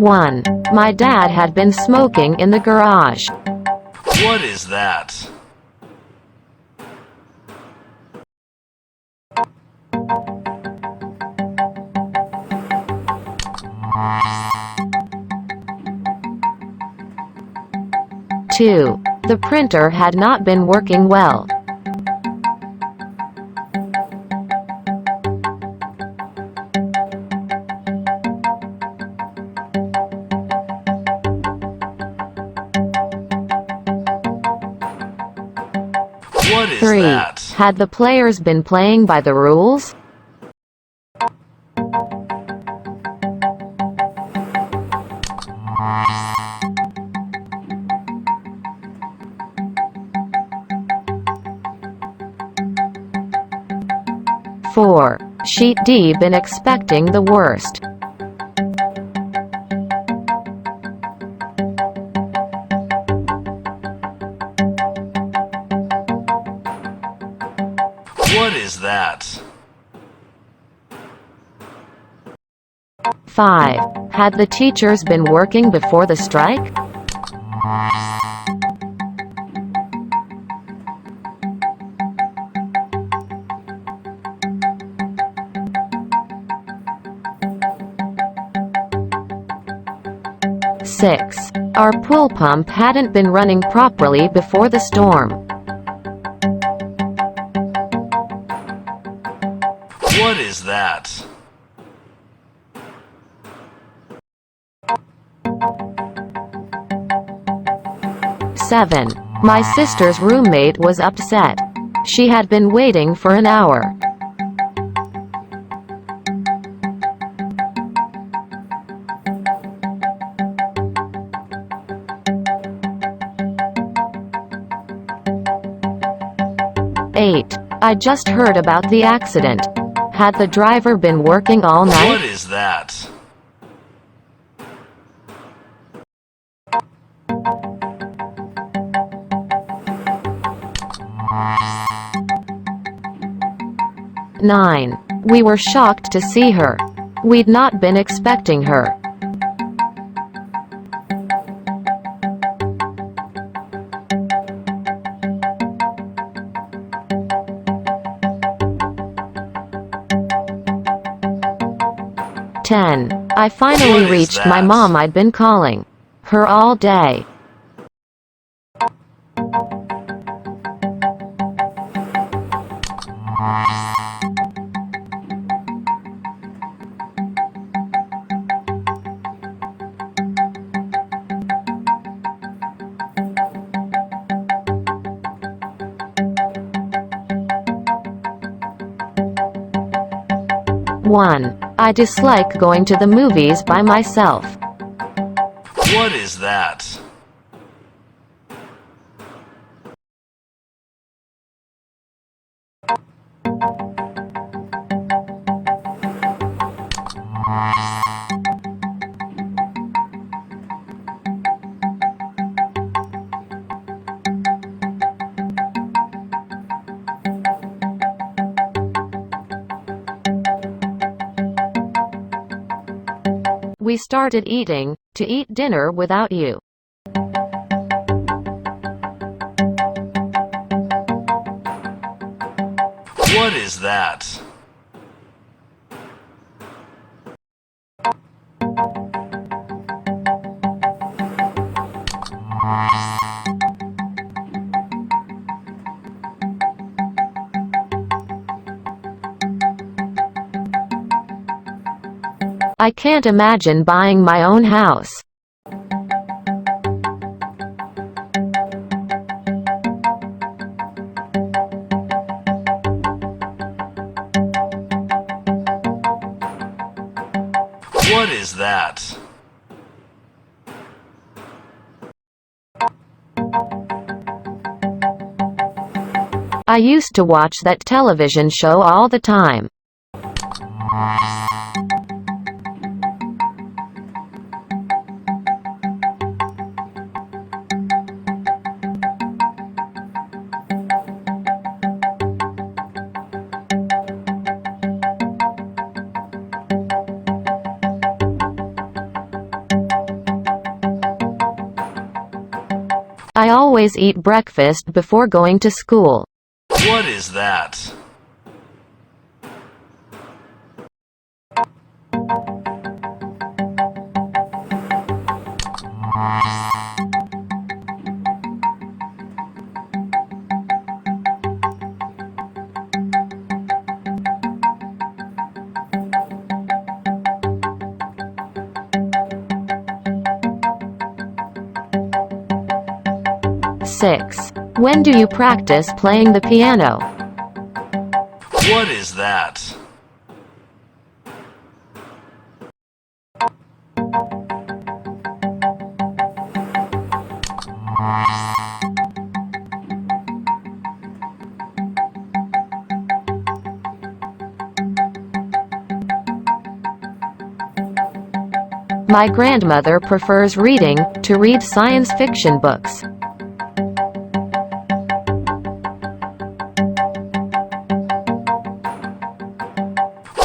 1. My dad had been smoking in the garage. What is that? 2. The printer had not been working well. 3. That? Had the players been playing by the rules? 4. Sheet D been expecting the worst. 5. Had the teachers been working before the strike? 6. Our pool pump hadn't been running properly before the storm. What is that? 7. My sister's roommate was upset. She had been waiting for an hour. 8. I just heard about the accident. Had the driver been working all night? What is that? 9. We were shocked to see her. We'd not been expecting her. 10. I finally reached my mom. I'd been calling her all day. 1. I dislike going to the movies by myself. What is that? 2. We started to eat dinner without you. 3. What is that? 4. I can't imagine buying my own house. 5. What is that? 6. I used to watch that television show all the time. 7. always eat breakfast before going to school. What is that? Six. When do you practice playing the piano? What is that? My grandmother prefers reading to read science fiction books.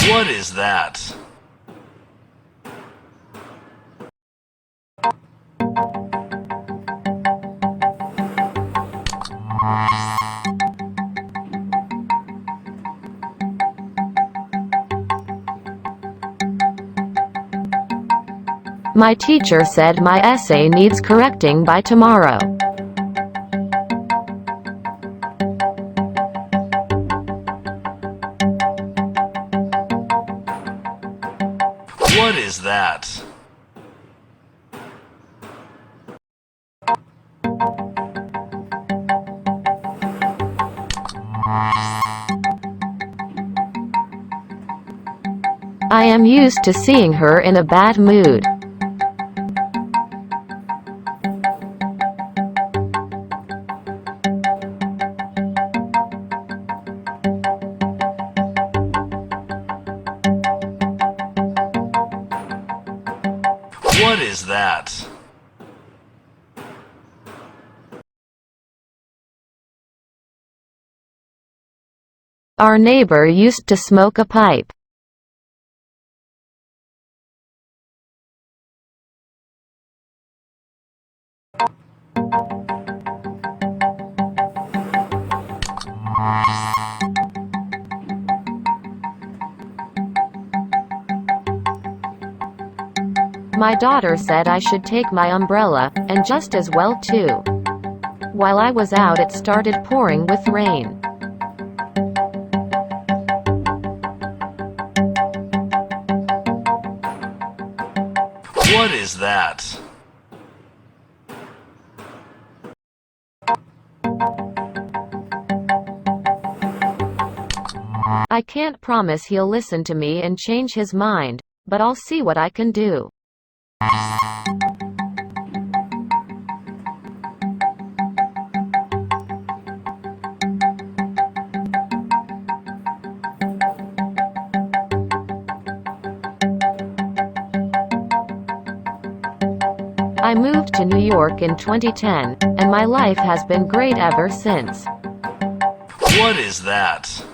What is that? My teacher said my essay needs correcting by tomorrow. What is that? I am used to seeing her in a bad mood. What is that? Our neighbor used to smoke a pipe. My daughter said I should take my umbrella, and just as well too. While I was out it started pouring with rain. What is that? I can't promise he'll listen to me and change his mind, but I'll see what I can do. I moved to New York in 2010, and my life has been great ever since. What is that?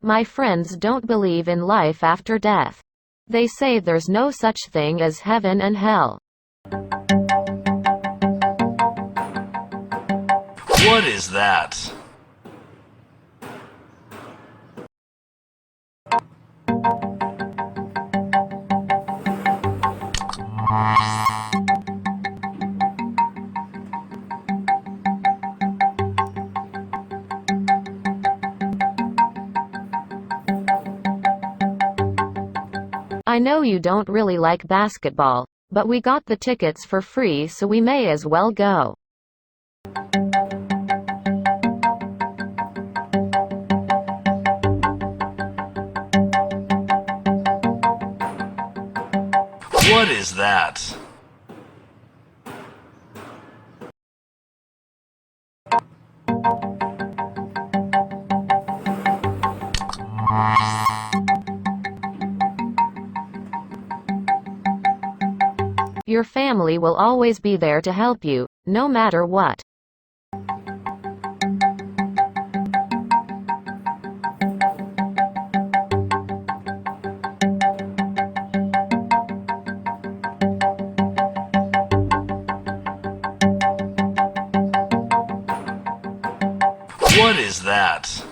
My friends don't believe in life after death. They say there's no such thing as heaven and hell. What is that? I know you don't really like basketball, but we got the tickets for free so we may as well go. What is that? Your family will always be there to help you, no matter what. What is that?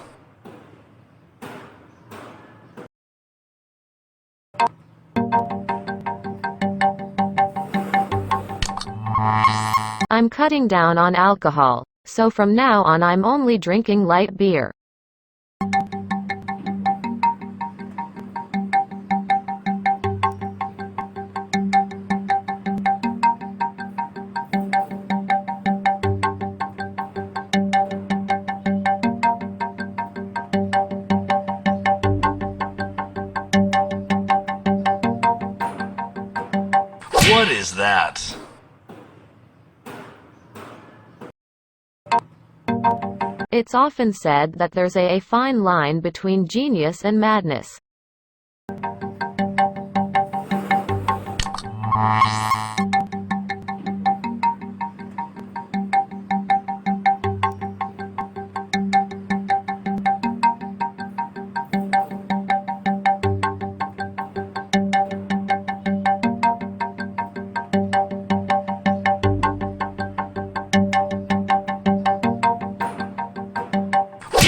I'm cutting down on alcohol, so from now on I'm only drinking light beer. What is that? It's often said that there's a fine line between genius and madness.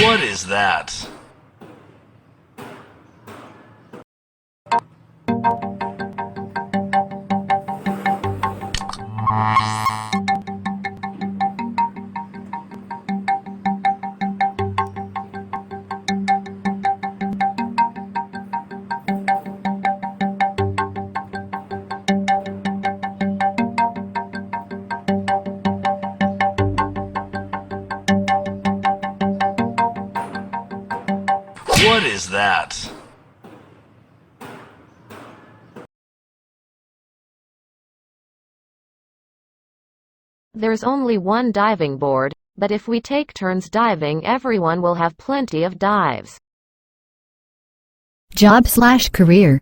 What is that? What is that? There's only one diving board, but if we take turns diving, everyone will have plenty of dives. Job/career.